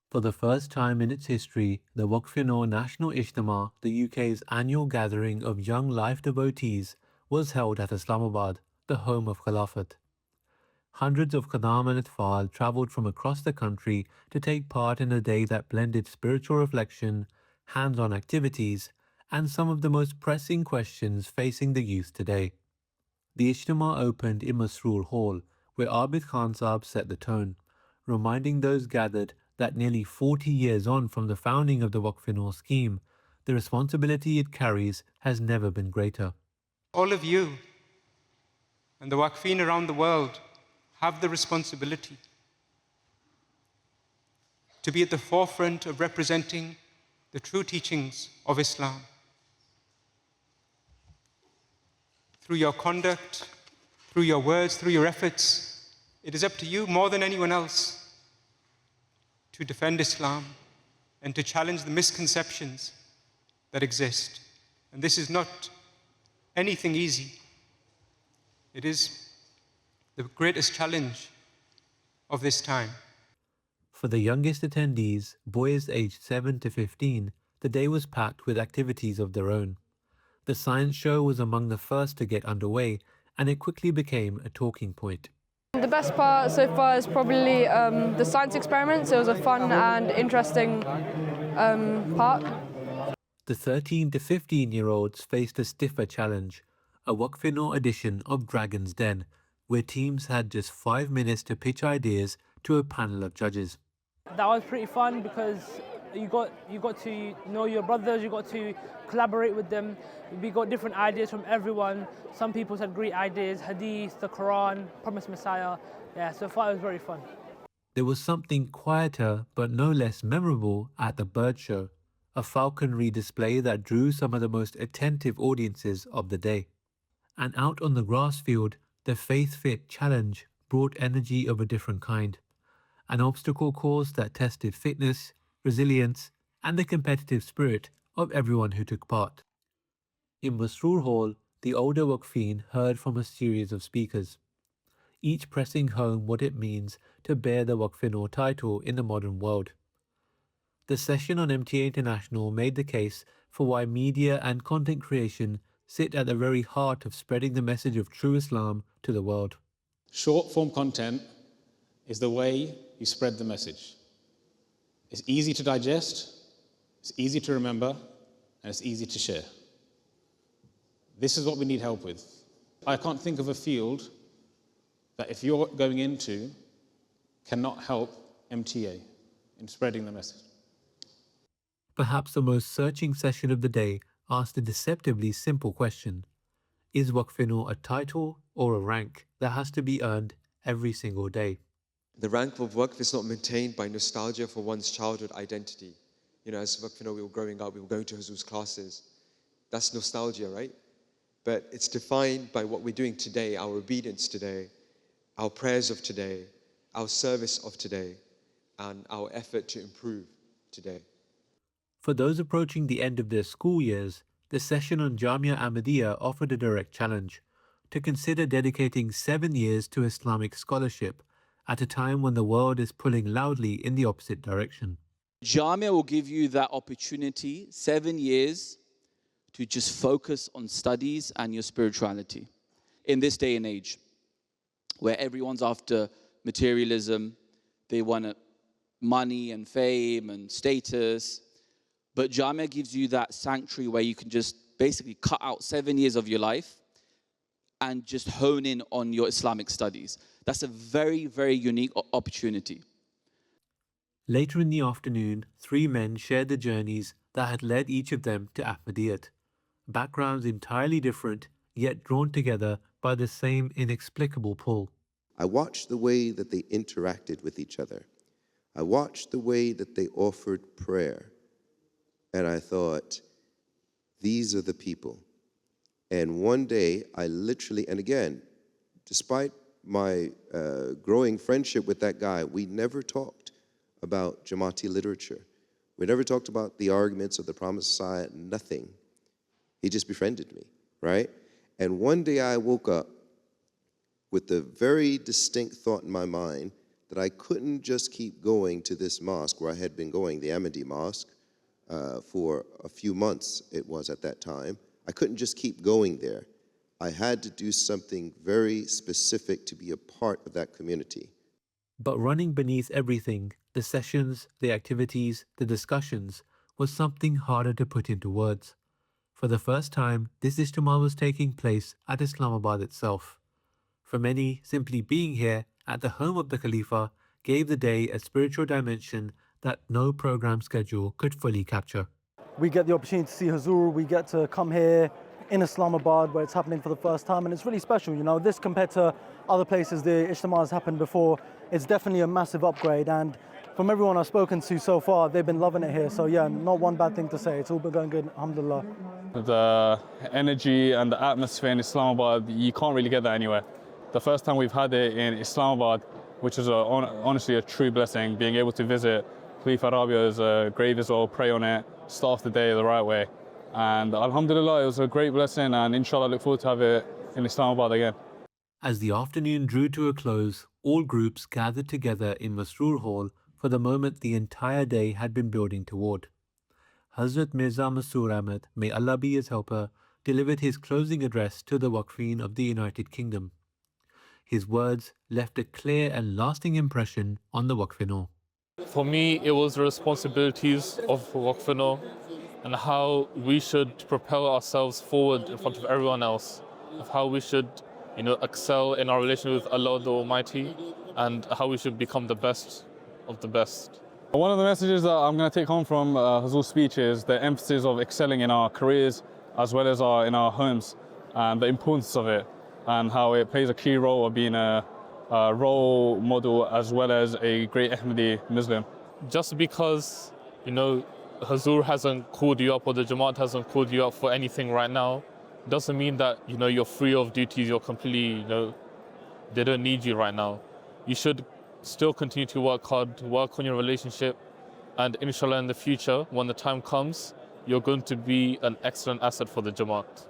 For the first time in its history, the Waqf-e-Nau National Ijtema, the UK's annual gathering of young life devotees, was held at Islamabad, the home of Khilafat. Hundreds of Qadam and Atfal travelled from across the country to take part in a day that blended spiritual reflection, hands-on activities, and some of the most pressing questions facing the youth today. The Ijtema opened in Masroor Hall, where Abid Khan Saab set the tone, reminding those gathered that nearly 40 years on from the founding of the Waqf-e-Nau scheme, the responsibility it carries has never been greater. All of you and the Waqfeen around the world have the responsibility to be at the forefront of representing the true teachings of Islam. Through your conduct, through your words, through your efforts, it is up to you more than anyone else to defend Islam and to challenge the misconceptions that exist. And this is not anything easy. It is the greatest challenge of this time. For the youngest attendees, boys aged 7 to 15, the day was packed with activities of their own. The science show was among the first to get underway, and it quickly became a talking point. The best part so far is probably the science experiments. It was a fun and interesting part. The 13 to 15-year-olds faced a stiffer challenge, a Waqf-e-Nau edition of Dragon's Den, where teams had just 5 minutes to pitch ideas to a panel of judges. That was pretty fun because you got to know your brothers, you got to collaborate with them. We got different ideas from everyone. Some people had great ideas, Hadith, the Quran, Promised Messiah. Yeah, so far it was very fun. There was something quieter but no less memorable at the bird show, a falconry display that drew some of the most attentive audiences of the day. And out on the grass field, the Faith Fit Challenge brought energy of a different kind, an obstacle course that tested fitness, resilience, and the competitive spirit of everyone who took part. In Masroor Hall, the older Waqfeen heard from a series of speakers, each pressing home what it means to bear the Waqf-e-Nau title in the modern world. The session on MTA International made the case for why media and content creation sit at the very heart of spreading the message of true Islam to the world. Short-form content is the way you spread the message. It's easy to digest, it's easy to remember, and it's easy to share. This is what we need help with. I can't think of a field that if you're going into cannot help MTA in spreading the message. Perhaps the most searching session of the day asked a deceptively simple question. Is Waqf-e-Nau a title or a rank that has to be earned every single day? The rank of Waqf is not maintained by nostalgia for one's childhood identity. You know, as Waqf-e-Nau, we were growing up, we were going to Huzoor's classes. That's nostalgia, right? But it's defined by what we're doing today, our obedience today, our prayers of today, our service of today, and our effort to improve today. For those approaching the end of their school years, the session on Jamia Ahmadiyya offered a direct challenge to consider dedicating 7 years to Islamic scholarship at a time when the world is pulling loudly in the opposite direction. Jamia will give you that opportunity, 7 years, to just focus on studies and your spirituality. In this day and age, where everyone's after materialism, they want money and fame and status, but Jamia gives you that sanctuary where you can just basically cut out 7 years of your life and just hone in on your Islamic studies. That's a very, very unique opportunity. Later in the afternoon, 3 men shared the journeys that had led each of them to Ahmadiyyat, backgrounds entirely different, yet drawn together by the same inexplicable pull. I watched the way that they interacted with each other. I watched the way that they offered prayer. And I thought, these are the people. And one day, I literally, and again, despite my growing friendship with that guy, we never talked about Jamaati literature. We never talked about the arguments of the Promised Messiah, nothing. He just befriended me, right? And one day I woke up with the very distinct thought in my mind that I couldn't just keep going to this mosque where I had been going, the Ahmadi Mosque, for a few months it was at that time. I couldn't just keep going there. I had to do something very specific to be a part of that community. But running beneath everything, the sessions, the activities, the discussions, was something harder to put into words. For the first time, this Ijtema was taking place at Islamabad itself. For many, simply being here at the home of the Khalifa gave the day a spiritual dimension that no program schedule could fully capture. We get the opportunity to see Huzur, we get to come here in Islamabad where it's happening for the first time, and it's really special, you know. This compared to other places the Ijtema has happened before, it's definitely a massive upgrade, and from everyone I've spoken to so far, they've been loving it here. So yeah, not one bad thing to say. It's all been going good, alhamdulillah. The energy and the atmosphere in Islamabad, you can't really get that anywhere. The first time we've had it in Islamabad, which is honestly a true blessing, being able to visit Khalifa Rabia's grave as well, pray on it, start off the day the right way. And alhamdulillah, it was a great blessing, and inshallah I look forward to have it in Islamabad again. As the afternoon drew to a close, all groups gathered together in Masroor Hall for the moment the entire day had been building toward. Hazrat Mirza Masroor Ahmad, may Allah be his helper, delivered his closing address to the Waqfeen of the United Kingdom. His words left a clear and lasting impression on the Waqf-e-Nau. For me, it was the responsibilities of Waqf-e-Nau and how we should propel ourselves forward in front of everyone else, of how we should, excel in our relation with Allah the Almighty, and how we should become the best of the best. One of the messages that I'm going to take home from Huzur's speech is the emphasis of excelling in our careers as well as in our homes, and the importance of it, and how it plays a key role of being a role model as well as a great Ahmadi Muslim. Just because, Huzur hasn't called you up or the Jamaat hasn't called you up for anything right now, doesn't mean that, you're free of duties, you're completely, they don't need you right now. You should still continue to work hard, work on your relationship, and inshallah in the future, when the time comes, you're going to be an excellent asset for the Jamaat.